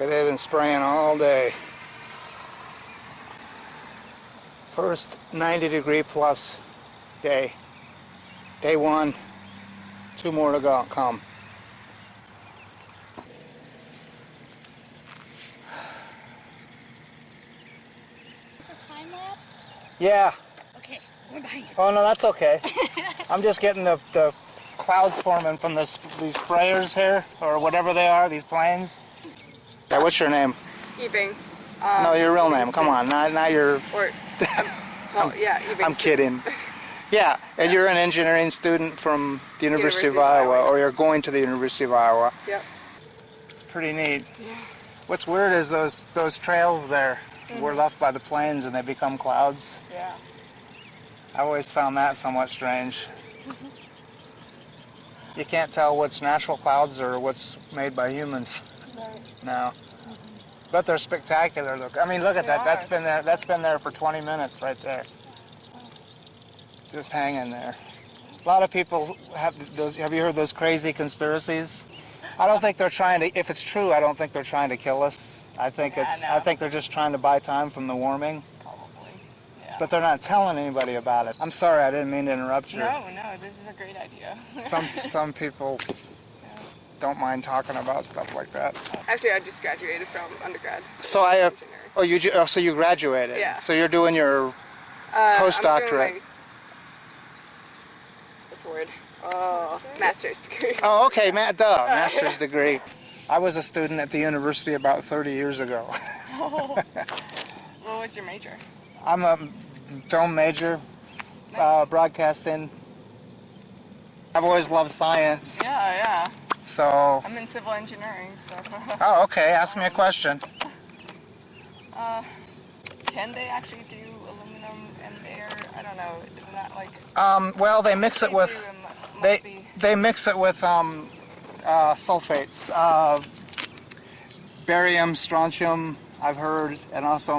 Okay, they've been spraying all day. First 90-degree plus day. Day one, 2 more to go, come. Time lapse? Yeah. Okay, we're behind you. Oh no, that's okay. I'm just getting the clouds forming from these sprayers here, or whatever they are, these planes. Yeah, what's your name? Ebing. No, your real name. Come on, not your... Or, well, yeah, Ebing. I'm kidding. Yeah, and you're an engineering student from the University of Iowa, or you're going to the University of Iowa. Yep. It's pretty neat. Yeah. What's weird is those trails there were left by the planes and they become clouds. Yeah. I've always found that somewhat strange. You can't tell what's natural clouds or what's made by humans. Right. No. But they're spectacular. Look, I mean, look at that. That's been there. That's been there for 20 minutes right there. Just hanging there. A lot of people have those. Have you heard those crazy conspiracies? I don't think they're trying to. If it's true, I don't think they're trying to kill us. I think I think they're just trying to buy time from the warming. Probably. Yeah. But they're not telling anybody about it. I'm sorry, I didn't mean to interrupt you. No, this is a great idea. Some people don't mind talking about stuff like that. Actually, I just graduated from undergrad. So so you graduated. Yeah. So you're doing your postdoctorate. What's the word? Oh, master's degree. Oh, okay, master's degree. I was a student at the university about 30 years ago. Oh. What was your major? I'm a film major, broadcasting. I've always loved science. Yeah. So. I'm in civil engineering, so. Oh, okay. Ask me a question. Can they actually do aluminum and air? I don't know. Isn't that like? Well, they mix it with. They mix it with sulfates, barium, strontium. I've heard, and also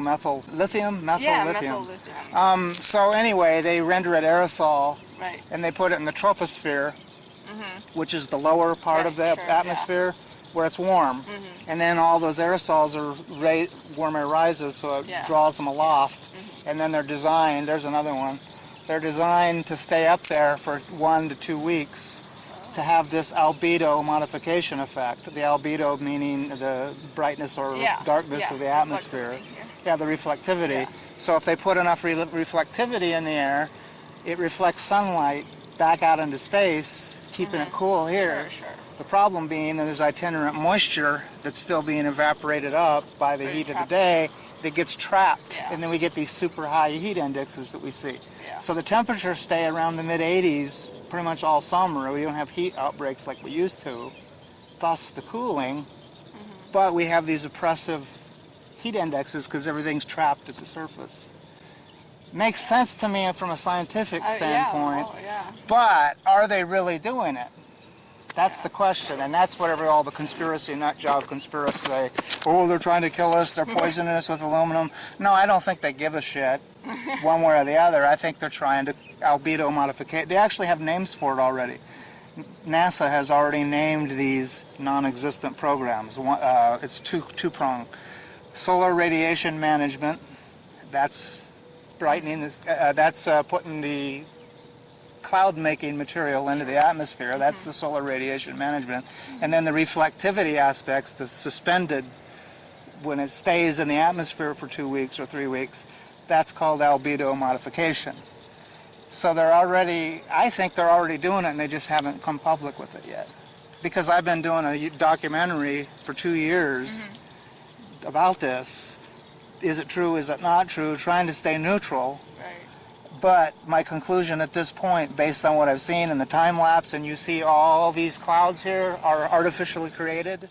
lithium. So anyway, they render it aerosol, right, and they put it in the troposphere, which is the lower part of the atmosphere, where it's warm, and then all those aerosols are warm air rises, so it draws them aloft, and then they're designed. There's another one. They're designed to stay up there for 1 to 2 weeks, to have this albedo modification effect. The albedo meaning the brightness or darkness of the atmosphere. Yeah, the reflectivity. Yeah. So if they put enough reflectivity in the air, it reflects sunlight back out into space, keeping it cool here. Sure. The problem being that there's itinerant moisture that's still being evaporated up by the heat of the day that gets trapped, and then we get these super high heat indexes that we see. Yeah. So the temperatures stay around the mid-80s pretty much all summer. We don't have heat outbreaks like we used to, thus the cooling, but we have these oppressive heat indexes because everything's trapped at the surface. Makes sense to me from a scientific standpoint, but are they really doing it? That's the question, and that's what all the conspiracy nut job conspiracists say. Oh, they're trying to kill us, they're poisoning us with aluminum. No, I don't think they give a shit one way or the other. I think they're trying to albedo modification. They actually have names for it already. NASA has already named these non-existent programs. It's two-pronged. Solar radiation management, that's brightening this, that's putting the cloud-making material into the atmosphere. That's the solar radiation management. And then the reflectivity aspects, the suspended, when it stays in the atmosphere for 2 weeks or 3 weeks, that's called albedo modification. So I think they're already doing it, and they just haven't come public with it yet. Because I've been doing a documentary for 2 years about this. Is it true, is it not true, trying to stay neutral. But my conclusion at this point, based on what I've seen in the time lapse, and you see all these clouds here are artificially created.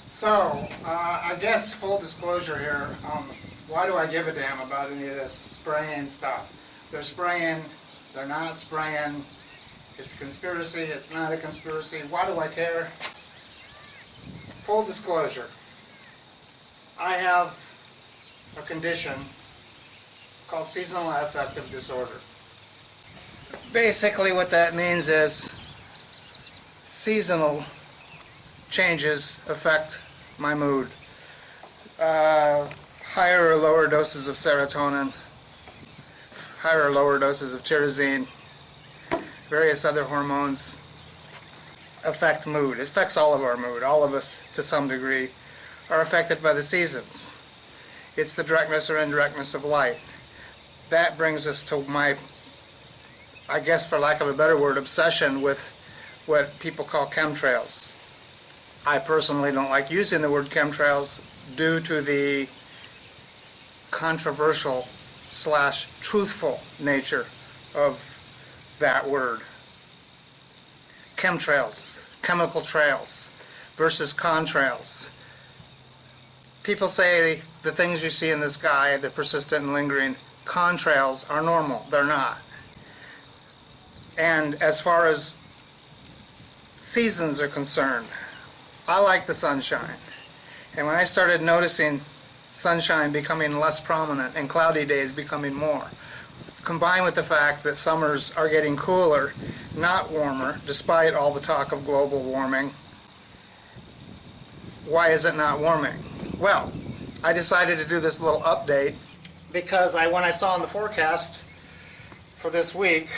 So, I guess full disclosure here, why do I give a damn about any of this spraying stuff? They're spraying, they're not spraying, It's a conspiracy, it's not a conspiracy. Why do I care? Full disclosure. I have a condition called seasonal affective disorder. Basically what that means is seasonal changes affect my mood. Higher or lower doses of serotonin, higher or lower doses of tyrosine, various other hormones affect mood. It affects all of our mood. All of us, to some degree, are affected by the seasons. It's the directness or indirectness of light. That brings us to my, I guess for lack of a better word, obsession with what people call chemtrails. I personally don't like using the word chemtrails due to the controversial / truthful nature of that word. Chemtrails, chemical trails versus contrails. People say the things you see in the sky, the persistent and lingering, contrails are normal. They're not. And as far as seasons are concerned, I like the sunshine. And when I started noticing sunshine becoming less prominent and cloudy days becoming more, combined with the fact that summers are getting cooler, not warmer, despite all the talk of global warming, why is it not warming? Well, I decided to do this little update because when I saw in the forecast for this week,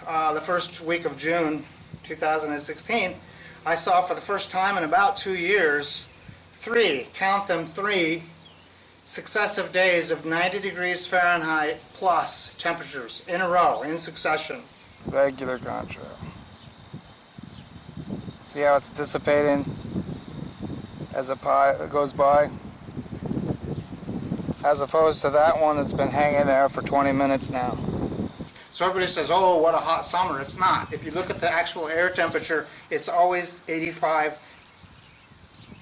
the first week of June 2016, I saw for the first time in about 2 years, count them, three successive days of 90 degrees Fahrenheit plus temperatures in a row, in succession. Regular contrail. See how it's dissipating as it goes by? As opposed to that one that's been hanging there for 20 minutes now. So everybody says, oh, what a hot summer. It's not. If you look at the actual air temperature, it's always 85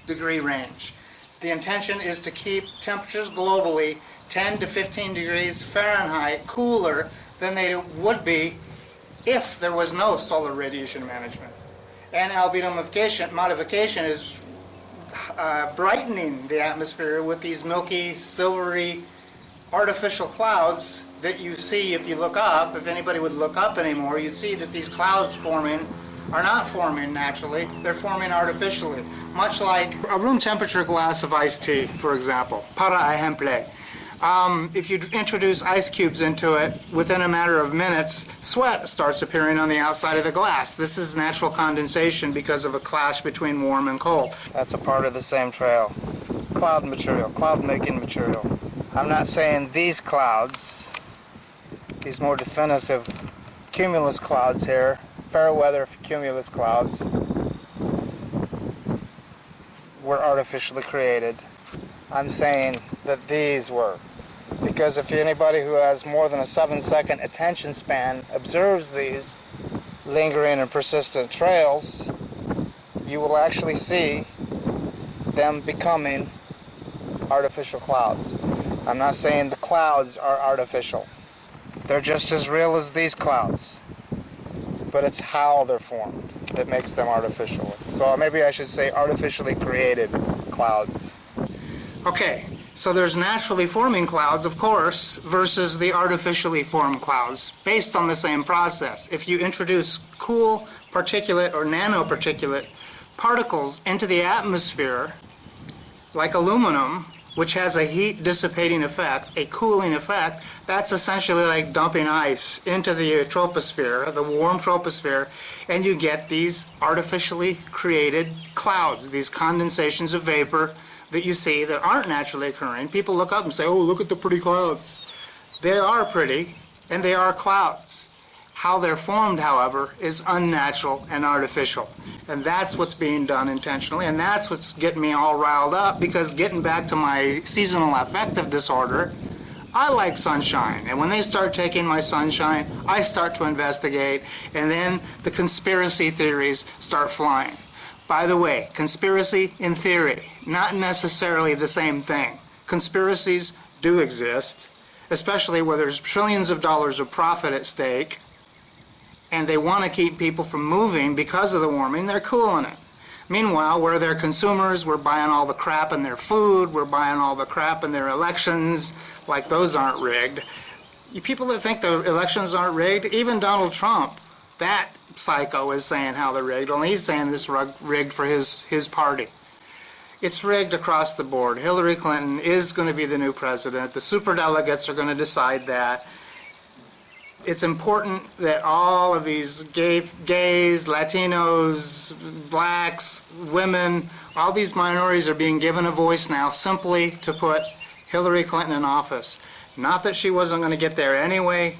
degree range. The intention is to keep temperatures globally 10 to 15 degrees Fahrenheit cooler than they would be if there was no solar radiation management. And albedo modification is brightening the atmosphere with these milky, silvery, artificial clouds that you see if you look up. If anybody would look up anymore, you'd see that these clouds forming are not forming naturally, they're forming artificially. Much like a room temperature glass of iced tea, for example, para ejemplo. If you introduce ice cubes into it, within a matter of minutes, sweat starts appearing on the outside of the glass. This is natural condensation because of a clash between warm and cold. That's a part of the same trail. Cloud material, cloud-making material. I'm not saying these clouds, these more definitive cumulus clouds here, fair weather cumulus clouds, were artificially created. I'm saying that these were. Because if anybody who has more than a 7-second attention span observes these lingering and persistent trails, you will actually see them becoming artificial clouds. I'm not saying the clouds are artificial. They're just as real as these clouds. But it's how they're formed that makes them artificial. So maybe I should say artificially created clouds. Okay, so there's naturally forming clouds, of course, versus the artificially formed clouds, based on the same process. If you introduce cool particulate or nanoparticulate particles into the atmosphere, like aluminum, which has a heat dissipating effect, a cooling effect, that's essentially like dumping ice into the troposphere, the warm troposphere, and you get these artificially created clouds, these condensations of vapor that you see that aren't naturally occurring. People look up and say, oh, look at the pretty clouds. They are pretty, and they are clouds. How they're formed, however, is unnatural and artificial. And that's what's being done intentionally, and that's what's getting me all riled up, because getting back to my seasonal affective disorder, I like sunshine. And when they start taking my sunshine, I start to investigate, and then the conspiracy theories start flying. By the way, conspiracy in theory, not necessarily the same thing. Conspiracies do exist, especially where there's trillions of dollars of profit at stake. and they want to keep people from moving because of the warming, they're cooling it. Meanwhile, we're their consumers, we're buying all the crap in their food, we're buying all the crap in their elections, like those aren't rigged. You people that think the elections aren't rigged, even Donald Trump, that psycho is saying how they're rigged, only he's saying this rigged for his party. It's rigged across the board. Hillary Clinton is going to be the new president. The superdelegates are going to decide that. It's important that all of these gays, Latinos, blacks, women, all these minorities are being given a voice now simply to put Hillary Clinton in office. Not that she wasn't going to get there anyway,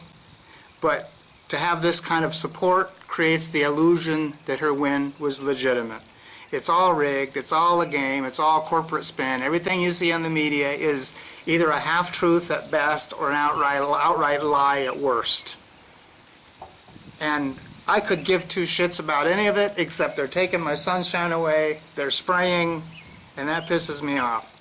but to have this kind of support creates the illusion that her win was legitimate. It's all rigged, it's all a game, it's all corporate spin. Everything you see on the media is either a half-truth at best or an outright lie at worst. And I could give two shits about any of it, except they're taking my sunshine away, they're spraying, and that pisses me off.